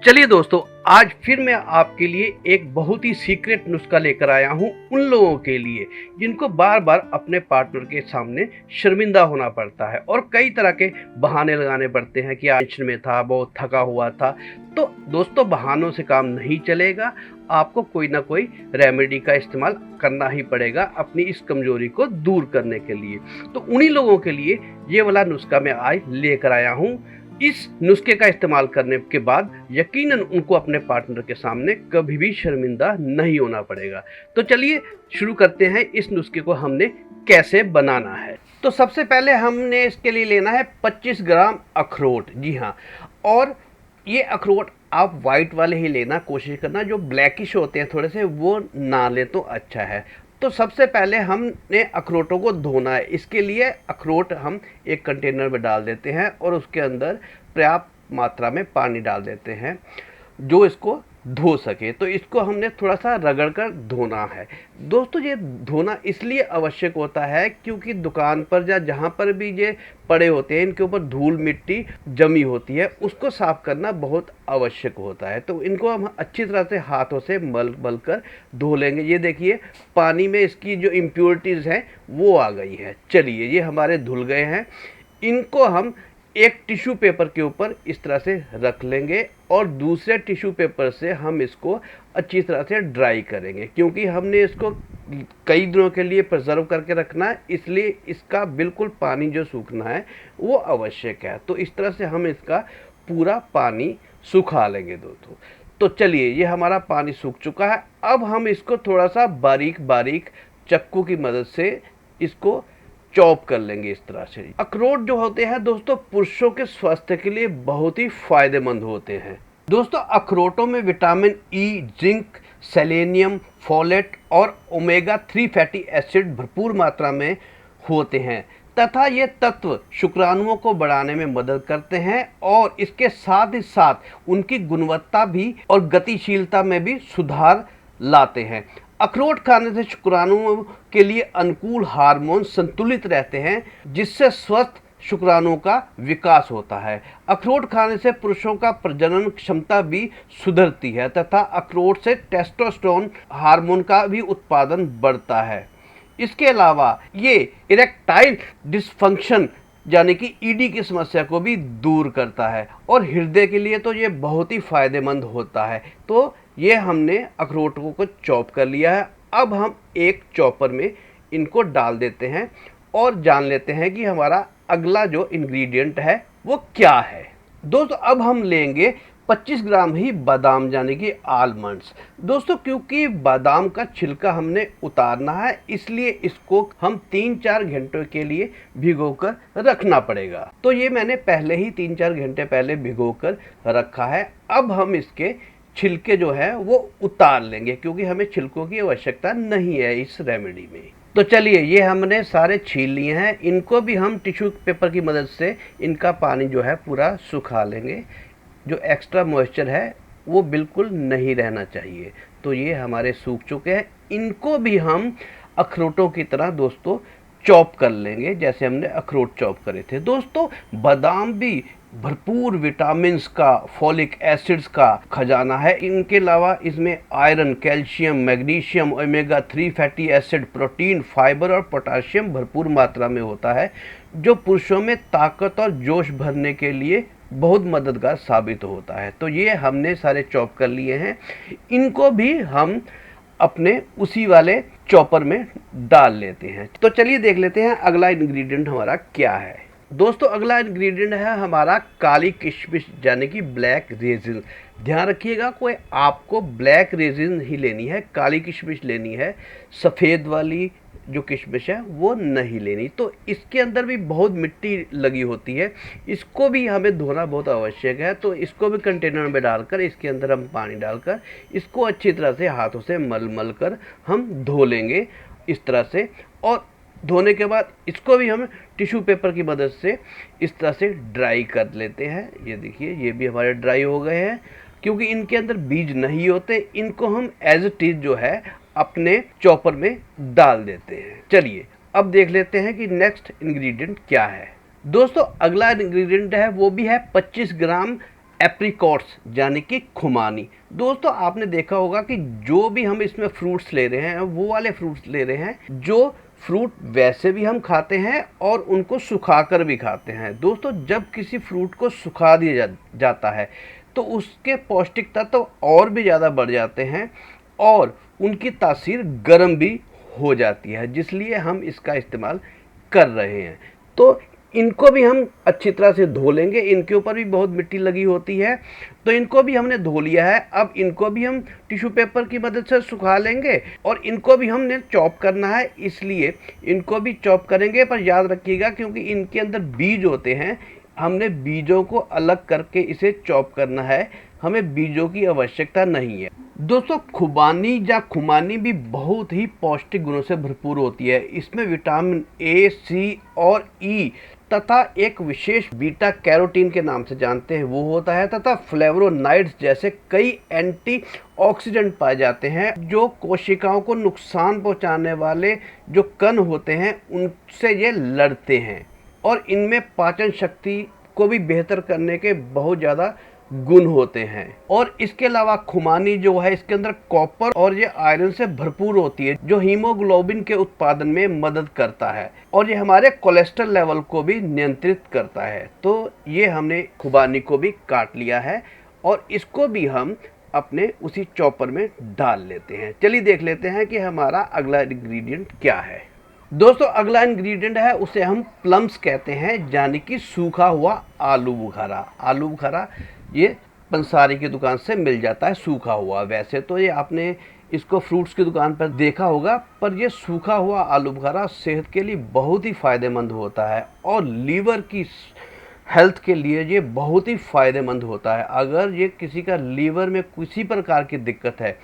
चलिए दोस्तों, आज फिर मैं आपके लिए एक बहुत ही सीक्रेट नुस्खा लेकर आया हूँ उन लोगों के लिए जिनको बार बार अपने पार्टनर के सामने शर्मिंदा होना पड़ता है और कई तरह के बहाने लगाने पड़ते हैं कि आज टेंशन में था, बहुत थका हुआ था। तो दोस्तों, बहानों से काम नहीं चलेगा। आपको कोई ना कोई रेमेडी का इस्तेमाल करना ही पड़ेगा अपनी इस कमजोरी को दूर करने के लिए। तो उन्हीं लोगों के लिए ये वाला नुस्खा मैं आज लेकर आया हूँ। इस नुस्खे का इस्तेमाल करने के बाद यकीनन उनको अपने पार्टनर के सामने कभी भी शर्मिंदा नहीं होना पड़ेगा। तो चलिए शुरू करते हैं इस नुस्खे को हमने कैसे बनाना है। तो सबसे पहले हमने इसके लिए लेना है 25 ग्राम अखरोट। जी हाँ, और ये अखरोट आप वाइट वाले ही लेना, कोशिश करना जो ब्लैकिश होते हैं थोड़े से वो ना ले तो अच्छा है। तो सबसे पहले हमने अखरोटों को धोना है। इसके लिए अखरोट हम एक कंटेनर में डाल देते हैं और उसके अंदर पर्याप्त मात्रा में पानी डाल देते हैं जो इसको धो सके। तो इसको हमने थोड़ा सा रगड़ कर धोना है। दोस्तों, ये धोना इसलिए आवश्यक होता है क्योंकि दुकान पर या जहाँ पर भी ये पड़े होते हैं इनके ऊपर धूल मिट्टी जमी होती है, उसको साफ करना बहुत आवश्यक होता है। तो इनको हम अच्छी तरह से हाथों से मल कर धो लेंगे। ये देखिए, पानी में इसकी जो इम्प्योरिटीज़ हैं वो आ गई है। चलिए, ये हमारे धुल गए हैं। इनको हम एक टिश्यू पेपर के ऊपर इस तरह से रख लेंगे और दूसरे टिश्यू पेपर से हम इसको अच्छी तरह से ड्राई करेंगे क्योंकि हमने इसको कई दिनों के लिए प्रिजर्व करके रखना है, इसलिए इसका बिल्कुल पानी जो सूखना है वो आवश्यक है। तो इस तरह से हम इसका पूरा पानी सुखा लेंगे दोस्तों। तो चलिए, ये हमारा पानी सूख चुका है। अब हम इसको थोड़ा सा बारीक बारीक चाकू की मदद से इसको चॉप कर लेंगे इस तरह से। अखरोट जो होते हैं दोस्तों, पुरुषों के स्वास्थ्य के लिए बहुत ही फायदेमंद होते हैं। दोस्तों, अखरोटों में vitamin E, zinc, selenium, folate और ओमेगा 3 फैटी एसिड भरपूर मात्रा में होते हैं तथा ये तत्व शुक्राणुओं को बढ़ाने में मदद करते हैं और इसके साथ ही साथ उनकी गुणवत्ता भी और गतिशीलता में भी सुधार लाते हैं। अखरोट खाने से शुक्राणुओं के लिए अनुकूल हार्मोन संतुलित रहते हैं जिससे स्वस्थ शुक्राणुओं का विकास होता है। अखरोट खाने से पुरुषों का प्रजनन क्षमता भी सुधरती है तथा अखरोट से टेस्टोस्टेरोन हार्मोन का भी उत्पादन बढ़ता है। इसके अलावा ये इरेक्टाइल डिसफंक्शन यानी कि ईडी की समस्या को भी दूर करता है और हृदय के लिए तो ये बहुत ही फायदेमंद होता है। तो ये हमने अखरोटों को चॉप कर लिया है। अब हम एक चॉपर में इनको डाल देते हैं और जान लेते हैं कि हमारा अगला जो इंग्रेडिएंट है वो क्या है। दोस्तों, अब हम लेंगे 25 ग्राम ही बादाम यानी कि आलमंड्स। दोस्तों, क्योंकि बादाम का छिलका हमने उतारना है इसलिए इसको हम 3-4 घंटों के लिए भिगोकर रखना पड़ेगा। तो ये मैंने पहले ही 3-4 घंटे पहले भिगोकर रखा है। अब हम इसके छिलके जो है वो उतार लेंगे क्योंकि हमें छिलकों की आवश्यकता नहीं है इस रेमेडी में। तो चलिए, ये हमने सारे छील लिए हैं। इनको भी हम टिश्यू पेपर की मदद से इनका पानी जो है पूरा सुखा लेंगे। जो एक्स्ट्रा मॉइस्चर है वो बिल्कुल नहीं रहना चाहिए। तो ये हमारे सूख चुके हैं। इनको भी हम अखरोटों की तरह दोस्तों चॉप कर लेंगे जैसे हमने अखरोट चॉप करे थे। दोस्तों, बादाम भी भरपूर विटामिन्स का, फॉलिक एसिड्स का खजाना है। इनके अलावा इसमें iron, calcium, magnesium, omega 3 fatty acid, protein, fibre और पोटाशियम भरपूर मात्रा में होता है जो पुरुषों में ताकत और जोश भरने के लिए बहुत मददगार साबित होता है। तो ये हमने सारे चॉप कर लिए हैं। इनको भी हम अपने उसी वाले चॉपर में डाल लेते हैं। तो चलिए देख लेते हैं अगला इंग्रेडिएंट हमारा क्या है। दोस्तों, अगला इंग्रेडिएंट है हमारा काली किशमिश यानी कि ब्लैक रेजिन। ध्यान रखिएगा, कोई आपको ब्लैक रेजिन ही लेनी है, काली किशमिश लेनी है। सफ़ेद वाली जो किशमिश है वो नहीं लेनी। तो इसके अंदर भी बहुत मिट्टी लगी होती है, इसको भी हमें धोना बहुत आवश्यक है। तो इसको भी कंटेनर में डालकर इसके अंदर हम पानी डालकर इसको अच्छी तरह से हाथों से मल कर हम धो लेंगे इस तरह से। और धोने के बाद इसको भी हम टिश्यू पेपर की मदद से इस तरह से ड्राई कर लेते हैं। ये देखिए, ये भी हमारे ड्राई हो गए हैं। क्योंकि इनके अंदर बीज नहीं होते, इनको हम एज इट इज जो है अपने चॉपर में डाल देते हैं। चलिए, अब देख लेते हैं कि नेक्स्ट इंग्रेडिएंट क्या है। दोस्तों, अगला इंग्रेडिएंट है वो भी है 25 ग्राम एप्रिकॉट्स यानी कि खुमानी। दोस्तों आपने देखा होगा कि जो भी हम इसमें फ्रूट्स ले रहे हैं वो वाले फ्रूट्स ले रहे हैं जो फ्रूट वैसे भी हम खाते हैं और उनको सुखाकर भी खाते हैं। दोस्तों जब किसी फ्रूट को सुखा दिया जाता है तो उसके पौष्टिक तत्व और भी ज़्यादा बढ़ जाते हैं और उनकी तासीर गर्म भी हो जाती है, जिसलिए हम इसका इस्तेमाल कर रहे हैं। तो इनको भी हम अच्छी तरह से धो लेंगे। इनके ऊपर भी बहुत मिट्टी लगी होती है, तो इनको भी हमने धो लिया है। अब इनको भी हम टिश्यू पेपर की मदद से सुखा लेंगे और इनको भी हमने चॉप करना है, इसलिए इनको भी चॉप करेंगे। पर याद रखिएगा क्योंकि इनके अंदर बीज होते हैं, हमने बीजों को अलग करके इसे चॉप करना है, हमें बीजों की आवश्यकता नहीं है। दोस्तों खुबानी या खुमानी भी बहुत ही पौष्टिक गुणों से भरपूर होती है। इसमें विटामिन ए, सी और ई तथा एक विशेष बीटा कैरोटीन के नाम से जानते हैं वो होता है, तथा फ्लेवोनोइड्स जैसे कई एंटीऑक्सीडेंट पाए जाते हैं जो कोशिकाओं को नुकसान पहुंचाने वाले जो कण होते हैं उनसे ये लड़ते हैं। और इनमें पाचन शक्ति को भी बेहतर करने के बहुत ज़्यादा गुण होते हैं। और इसके अलावा खुमानी जो है इसके अंदर कॉपर और ये आयरन से भरपूर होती है जो हीमोग्लोबिन के उत्पादन में मदद करता है और ये हमारे कोलेस्ट्रॉल लेवल को भी नियंत्रित करता है। तो ये हमने खुबानी को भी काट लिया है और इसको भी हम अपने उसी चॉपर में डाल लेते हैं। चलिए देख लेते हैं कि हमारा अगला इंग्रेडिएंट क्या है। दोस्तों अगला इंग्रेडिएंट है उसे हम प्लम्स कहते हैं, यानी कि सूखा हुआ आलू बुखारा। आलू बुखारा ये पंसारी की दुकान से मिल जाता है सूखा हुआ। वैसे तो ये आपने इसको फ्रूट्स की दुकान पर देखा होगा, पर ये सूखा हुआ आलू बुखारा सेहत के लिए बहुत ही फ़ायदेमंद होता है और लीवर की हेल्थ के लिए ये बहुत ही फ़ायदेमंद होता है। अगर ये किसी का लीवर में किसी प्रकार की दिक्कत है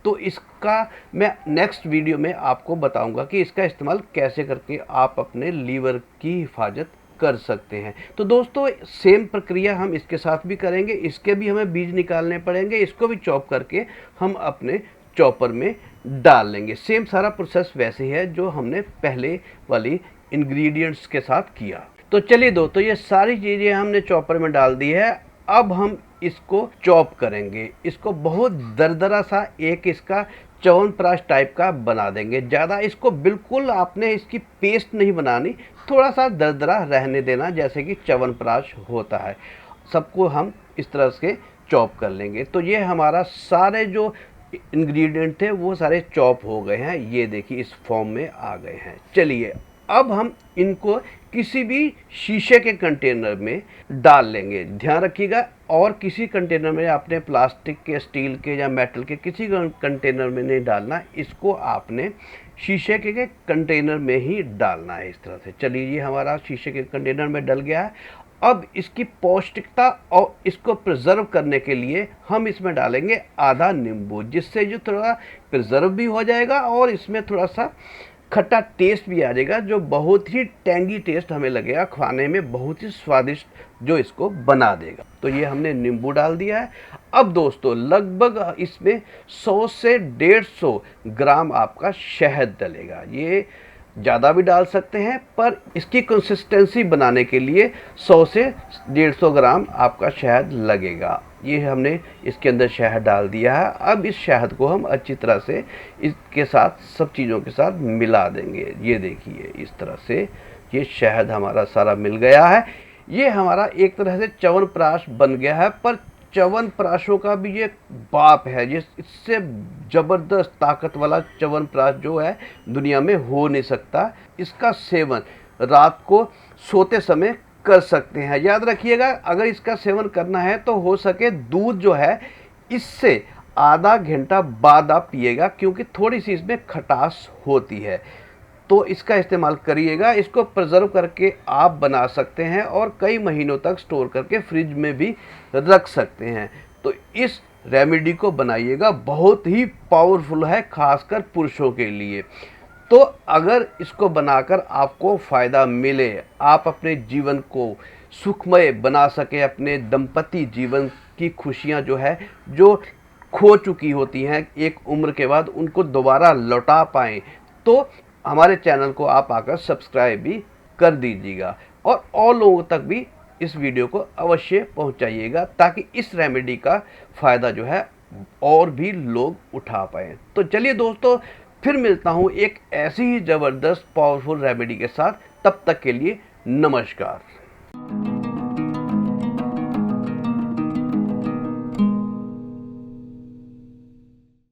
तो इसका मैं नेक्स्ट वीडियो में आपको बताऊंगा कि इसका इस्तेमाल कैसे करके आप अपने लीवर की हिफाजत कर सकते हैं। तो दोस्तों सेम प्रक्रिया हम इसके साथ भी करेंगे। इसके भी हमें बीज निकालने पड़ेंगे, इसको भी चॉप करके हम अपने चॉपर में डाल लेंगे। सेम सारा प्रोसेस वैसे है जो हमने पहले वाली इंग्रेडिएंट्स के साथ किया। तो चलिए दोस्तों ये सारी चीज़ें हमने चॉपर में डाल दी है। अब हम इसको चॉप करेंगे, इसको बहुत दरदरा सा एक इसका च्यवनप्राश टाइप का बना देंगे। ज़्यादा इसको बिल्कुल आपने इसकी पेस्ट नहीं बनानी, थोड़ा सा दरदरा रहने देना जैसे कि च्यवनप्राश होता है। सबको हम इस तरह से चॉप कर लेंगे। तो ये हमारा सारे जो इंग्रेडिएंट थे वो सारे चॉप हो गए हैं, ये देखिए इस फॉर्म में आ गए हैं। चलिए अब हम इनको किसी भी शीशे के कंटेनर में डाल लेंगे। ध्यान रखिएगा और किसी कंटेनर में आपने प्लास्टिक के, स्टील के या मेटल के किसी कंटेनर में नहीं डालना, इसको आपने शीशे के कंटेनर में ही डालना है इस तरह से। चलिए ये हमारा शीशे के कंटेनर में डल गया है। अब इसकी पौष्टिकता और इसको प्रिजर्व करने के लिए हम इसमें डालेंगे आधा नींबू, जिससे जो थोड़ा प्रिजर्व भी हो जाएगा और इसमें थोड़ा सा खट्टा टेस्ट भी आ जाएगा, जो बहुत ही टेंगी टेस्ट हमें लगेगा, खाने में बहुत ही स्वादिष्ट जो इसको बना देगा। तो ये हमने नींबू डाल दिया है। अब दोस्तों लगभग इसमें 100 से 150 ग्राम आपका शहद डलेगा। ये ज़्यादा भी डाल सकते हैं, पर इसकी कंसिस्टेंसी बनाने के लिए 100 से 150 ग्राम आपका शहद लगेगा। ये हमने इसके अंदर शहद डाल दिया है। अब इस शहद को हम अच्छी तरह से इसके साथ सब चीज़ों के साथ मिला देंगे। ये देखिए इस तरह से ये शहद हमारा सारा मिल गया है। ये हमारा एक तरह से च्यवनप्राश बन गया है, पर च्यवनप्राशों का भी ये बाप है। ये इससे ज़बरदस्त ताकत वाला च्यवनप्राश जो है दुनिया में हो नहीं सकता। इसका सेवन रात को सोते समय कर सकते हैं। याद रखिएगा अगर इसका सेवन करना है तो हो सके दूध जो है इससे आधा घंटा बाद आप पिएगा, क्योंकि थोड़ी सी इसमें खटास होती है। तो इसका इस्तेमाल करिएगा। इसको प्रिजर्व करके आप बना सकते हैं और कई महीनों तक स्टोर करके फ्रिज में भी रख सकते हैं। तो इस रेमेडी को बनाइएगा, बहुत ही पावरफुल है खासकर पुरुषों के लिए। तो अगर इसको बनाकर आपको फ़ायदा मिले, आप अपने जीवन को सुखमय बना सके, अपने दंपति जीवन की खुशियां जो है जो खो चुकी होती हैं एक उम्र के बाद, उनको दोबारा लौटा पाएँ, तो हमारे चैनल को आप आकर सब्सक्राइब भी कर दीजिएगा और लोगों तक भी इस वीडियो को अवश्य पहुंचाइएगा ताकि इस रेमेडी का फ़ायदा जो है और भी लोग उठा पाएँ। तो चलिए दोस्तों, फिर मिलता हूं एक ऐसी ही ज़बरदस्त पावरफुल रेमेडी के साथ। तब तक के लिए नमस्कार।